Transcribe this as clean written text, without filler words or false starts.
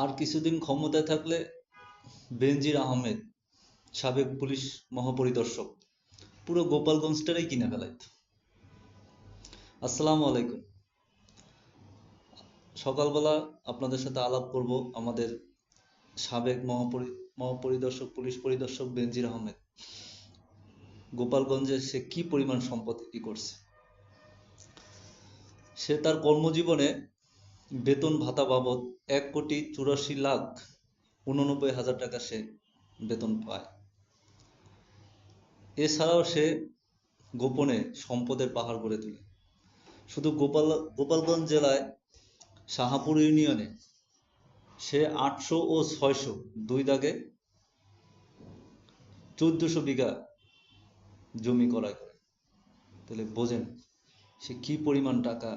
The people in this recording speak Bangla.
আর কিছুদিন ক্ষমতায় থাকলে বেনজির আহমেদ, সাবেক পুলিশ মহাপরিদর্শক, পুরো গোপালগঞ্জটাই কিনে ফেলাইত। আসসালামু আলাইকুম। সকালবেলা আপনাদের সাথে আলাপ করব আমাদের সাবেক মহাপরিদর্শক, পুলিশ পরিদর্শক বেনজির আহমেদ। গোপালগঞ্জে সে কি পরিমাণ সম্পদ করছে। সে তার কর্মজীবনে বেতন ভাতা বাবদ ১,৮৪,৮৯,০০০ টাকা সে বেতন পায়। এছাড়াও সে গোপনে সম্পদের পাহাড় গড়ে তোলে। শুধু গোপালগঞ্জ জেলায় শাহাপুর ইউনিয়নে সে ৮০০ ও ৬০০ দুই দাগে ১৪০০ বিঘা জমি ক্রয় করে। তাহলে বোঝেন সে কি পরিমাণ টাকা